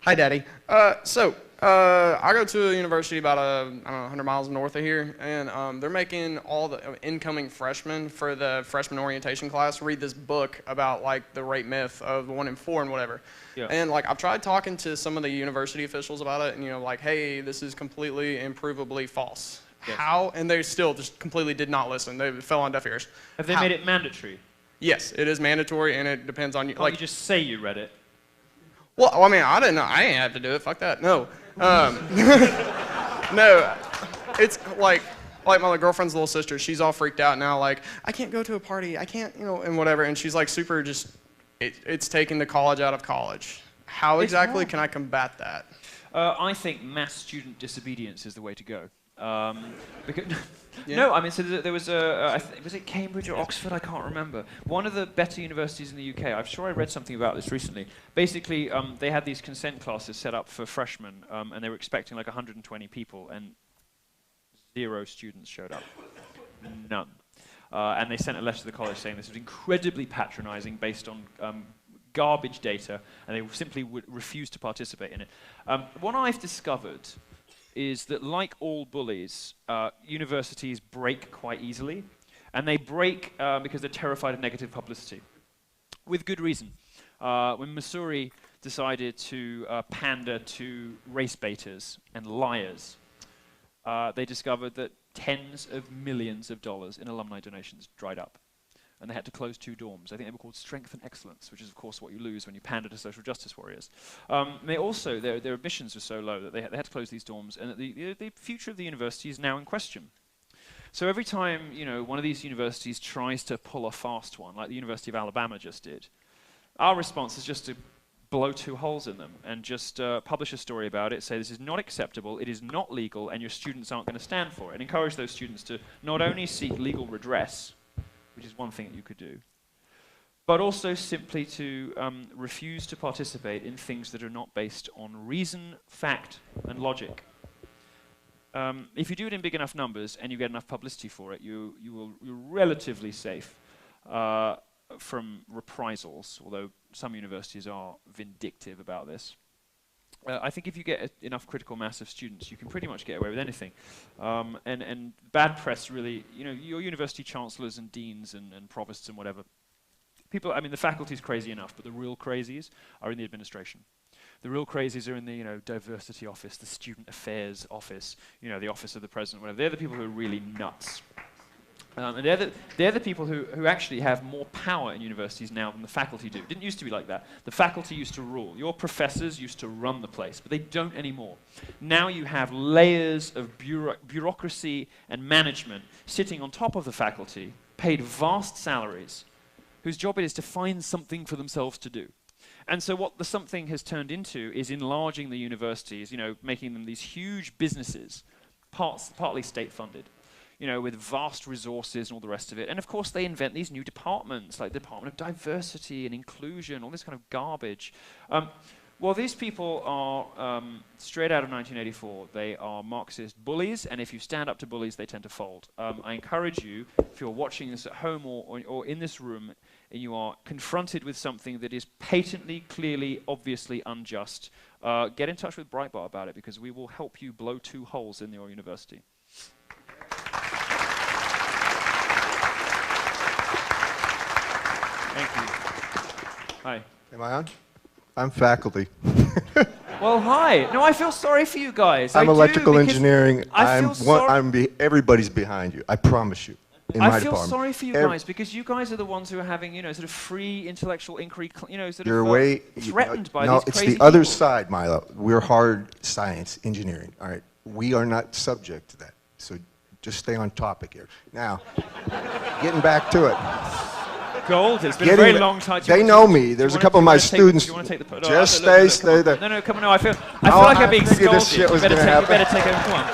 Hi, Daddy. I go to a university about I don't know, 100 miles north of here, and they're making all the incoming freshmen for the freshman orientation class read this book about like the rape myth of 1 in 4 and whatever. Yeah. And like I've tried talking to some of the university officials about it, and like, hey, this is completely and provably false. Yes. How? And they still just completely did not listen. They fell on deaf ears. Have they made it mandatory? Yes, it is mandatory, and it depends on you. Can't you just say you read it? Well, I mean, I didn't know. I ain't have to do it. Fuck that. No. No. It's like my girlfriend's little sister. She's all freaked out now. Like, I can't go to a party. I can't, and whatever. And she's like super just. It's taking the college out of college. How exactly can I combat that? I think mass student disobedience is the way to go. Because Yeah. No, I mean, so there was was it Cambridge or Oxford? I can't remember. One of the better universities in the UK. I'm sure I read something about this recently. Basically, they had these consent classes set up for freshmen, and they were expecting like 120 people, and 0 students showed up. None. And they sent a letter to the college saying this was incredibly patronizing based on garbage data, and they simply would refuse to participate in it. What I've discovered is that, like all bullies, universities break quite easily, and they break because they're terrified of negative publicity, with good reason. When Missouri decided to pander to race baiters and liars, they discovered that tens of millions of dollars in alumni donations dried up, and they had to close 2 dorms. I think they were called Strength and Excellence, which is, of course, what you lose when you pander to social justice warriors. They also, their admissions were so low that they had to close these dorms, and that the future of the university is now in question. So every time, one of these universities tries to pull a fast one, like the University of Alabama just did, our response is just to blow 2 holes in them and just publish a story about it, say this is not acceptable, it is not legal, and your students aren't going to stand for it, and encourage those students to not only seek legal redress, which is one thing that you could do, but also simply to refuse to participate in things that are not based on reason, fact, and logic. If you do it in big enough numbers and you get enough publicity for it, you're relatively safe from reprisals, although some universities are vindictive about this. I think if you get enough critical mass of students, you can pretty much get away with anything. And bad press really, your university chancellors and deans and provosts and whatever, the faculty's crazy enough, but the real crazies are in the administration. The real crazies are in the, diversity office, the student affairs office, the office of the president, whatever. They're the people who are really nuts. And they're the people who actually have more power in universities now than the faculty do. It didn't used to be like that. The faculty used to rule. Your professors used to run the place, but they don't anymore. Now you have layers of bureaucracy and management sitting on top of the faculty, paid vast salaries, whose job it is to find something for themselves to do. And so what the something has turned into is enlarging the universities, making them these huge businesses, partly state-funded, with vast resources and all the rest of it. And of course they invent these new departments, like the Department of Diversity and Inclusion, all this kind of garbage. Well, these people are straight out of 1984. They are Marxist bullies, and if you stand up to bullies, they tend to fold. I encourage you, if you're watching this at home or in this room, and you are confronted with something that is patently, clearly, obviously unjust, get in touch with Breitbart about it, because we will help you blow 2 holes in your university. Thank you. Hi. Am I on? I'm faculty. Well, hi. No, I feel sorry for you guys. I'm electrical engineering. Everybody's behind you. I promise you. In my I feel department. sorry for you guys, because you guys are the ones who are having, sort of free intellectual inquiry, threatened by these No, it's crazy the other people. side, Milo. We're hard science engineering. All right, we are not subject to that. So just stay on topic here. Now, getting back to it. Gold. It's been a very long time. They know me. There's a couple of my students. Just stay there. No, come on. No, I feel like I'm being scolded. This shit was you gonna happen. better take over. Come on.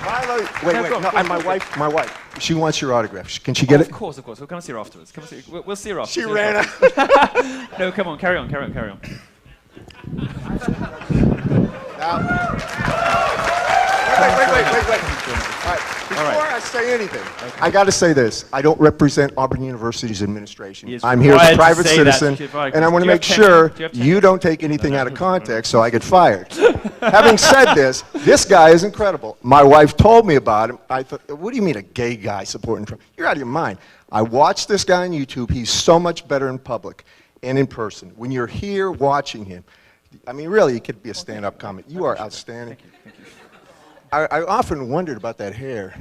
Milo, wait. No, my wife. She wants your autograph. Can she get it? Of course. We'll come and see her afterwards. We'll see her afterwards. She ran out. No, come on. Carry on. Now. Wait. All right. Before I say anything. Okay. I got to say this. I don't represent Auburn University's administration. I'm here as required a to private say that citizen, to your advisors. and I want Do to you make have tenure? sure Do you have you tenure? don't take anything out of context so I get fired. Having said this guy is incredible. My wife told me about him. I thought, what do you mean a gay guy supporting Trump? You're out of your mind. I watched this guy on YouTube. He's so much better in public and in person. When you're here watching him, I mean, really, he could be a stand-up comic. You are outstanding. Thank you. I often wondered about that hair.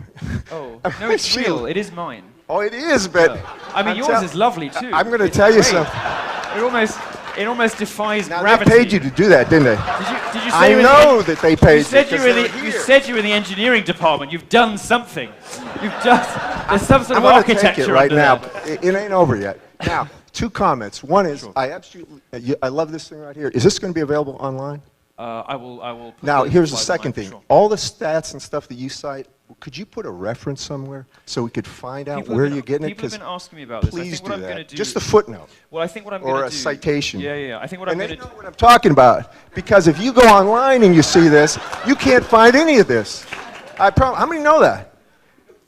Oh, no, it's real. It is mine. Oh, it is, but... I mean, yours is lovely, too. I'm going to It's tell you great. something. It almost defies Now, gravity. they paid you to do that, didn't they? Did you say I know that they paid you. You said you were in the engineering department. You've done something. There's some sort of I'm architecture take it right under now. there. It ain't over yet. Now, 2 comments. One is, Sure. I love this thing right here. Is this going to be available online? I will. Put Now, the here's the slides second online, thing. sure. All the stats and stuff that you cite, could you put a reference somewhere so we could find out where you're getting it? People have been asking me about this. I Please think what do I'm going to that. do. Just a footnote. Well, I think what I'm Or going to a do. citation. Yeah. I think what I'm And going they to know do. what I'm talking about. Because if you go online and you see this, you can't find any of this. How many know that?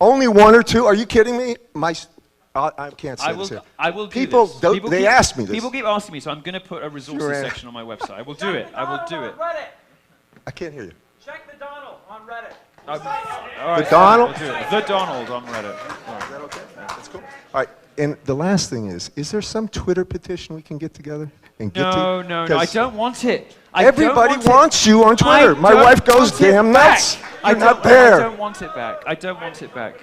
Only 1 or 2? Are you kidding me? I can't say this here. I will do People, this. they ask me this. People keep asking me, so I'm going to put a resources Sure. section on my website. I will do it. I will do it. I can't hear you. Check the Donald on Reddit. All right, The Donald? I'll do it. The Donald on Reddit. All right. Is that okay? That's cool. All right. And the last thing is there some Twitter petition we can get together and get to? No. I 'Cause don't want it. Everybody wants you on Twitter. My wife goes damn nuts. You're not there. I don't want it back. I don't want it back.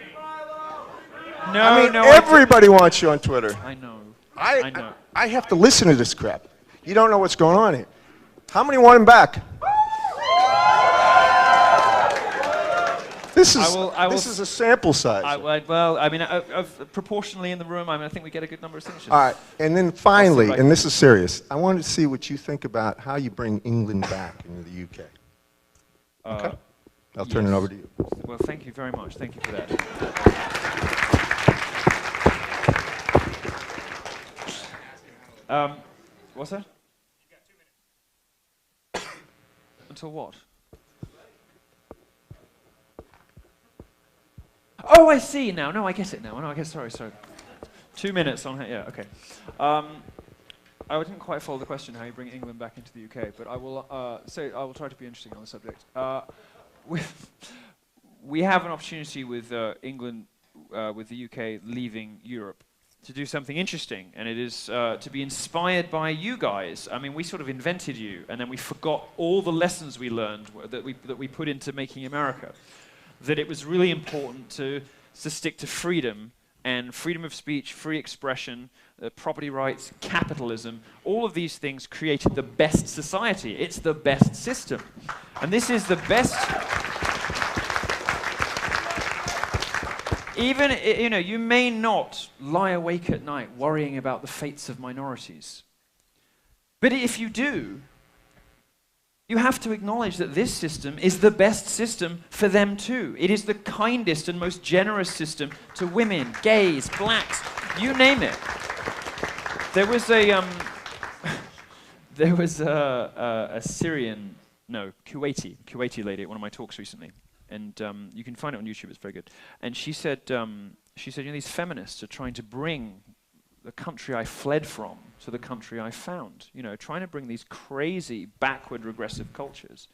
No, I mean, no. everybody wants you on Twitter. I know. I know. I have to listen to this crap. You don't know what's going on here. How many want him back? This is a sample size. Proportionally in the room, I think we get a good number of signatures. All right, and then finally, right and this is serious, I wanted to see what you think about how you bring England back into the UK. Okay? I'll turn it over to you. Well, thank you very much. Thank you for that. What's that? Until what? Oh, I see now. No, I get it now. No, I guess. Sorry. 2 minutes on. Yeah. Okay. I didn't quite follow the question how you bring England back into the UK, but I will say I will try to be interesting on the subject. We have an opportunity with England, with the UK leaving Europe, to do something interesting, and it is to be inspired by you guys. I mean, we sort of invented you, and then we forgot all the lessons we learned that we put into making America. That it was really important to stick to freedom and freedom of speech, free expression, property rights, capitalism. All of these things created the best society. It's the best system, and this is the best. Even, you may not lie awake at night worrying about the fates of minorities. But if you do, you have to acknowledge that this system is the best system for them too. It is the kindest and most generous system to women, gays, blacks, you name it. There was a Kuwaiti lady at one of my talks recently. And you can find it on YouTube, it's very good. And she said, these feminists are trying to bring the country I fled from to the country I found. Trying to bring these crazy, backward, regressive cultures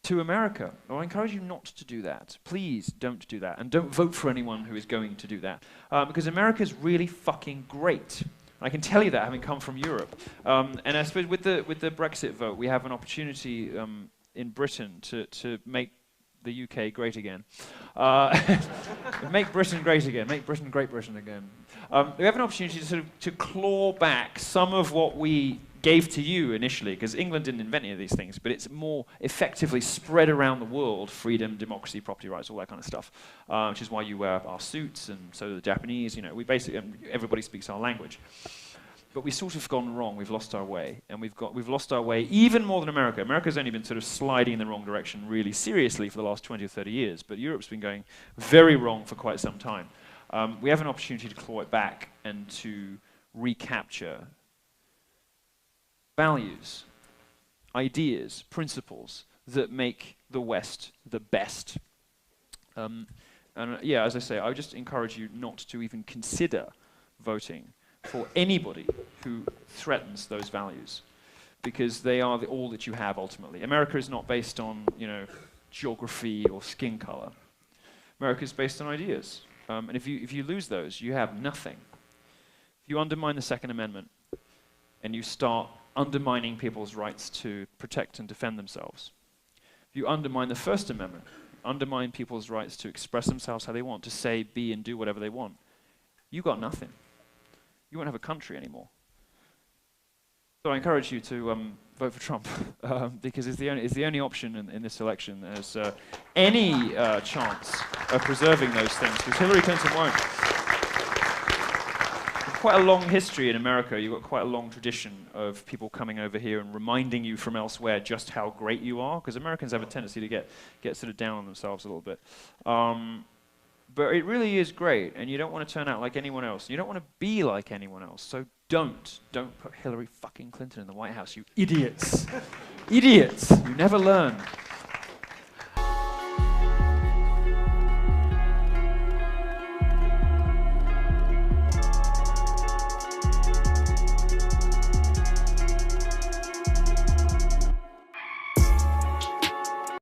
to America. Well, I encourage you not to do that. Please don't do that. And don't vote for anyone who is going to do that. Because America's really fucking great. I can tell you that, having come from Europe. And I suppose with the Brexit vote, we have an opportunity in Britain to make the UK great again. Make Britain great again. Make Britain Great Britain again. We have an opportunity to claw back some of what we gave to you initially, because England didn't invent any of these things, but it's more effectively spread around the world: freedom, democracy, property rights, all that kind of stuff. Which is why you wear our suits, and so do the Japanese. We basically everybody speaks our language. But we've sort of gone wrong. We've lost our way, and we've lost our way even more than America. America's only been sort of sliding in the wrong direction really seriously for the last 20 or 30 years, but Europe's been going very wrong for quite some time. We have an opportunity to claw it back and to recapture values, ideas, principles that make the West the best. And yeah, as I say, I would just encourage you not to even consider voting for anybody who threatens those values, because they are all that you have ultimately. America is not based on, geography or skin color. America is based on ideas. And if you lose those, you have nothing. If you undermine the Second Amendment and you start undermining people's rights to protect and defend themselves, if you undermine the First Amendment, undermine people's rights to express themselves how they want, to say, be, and do whatever they want, you got nothing. You won't have a country anymore. So I encourage you to vote for Trump because it's the only option in this election that has any chance of preserving those things, because Hillary Clinton won't. Quite a long history in America. You've got quite a long tradition of people coming over here and reminding you from elsewhere just how great you are, because Americans have a tendency to get sort of down on themselves a little bit. But it really is great, and you don't want to turn out like anyone else. You don't want to be like anyone else, so don't put Hillary fucking Clinton in the White House, you idiots. Idiots. You never learn.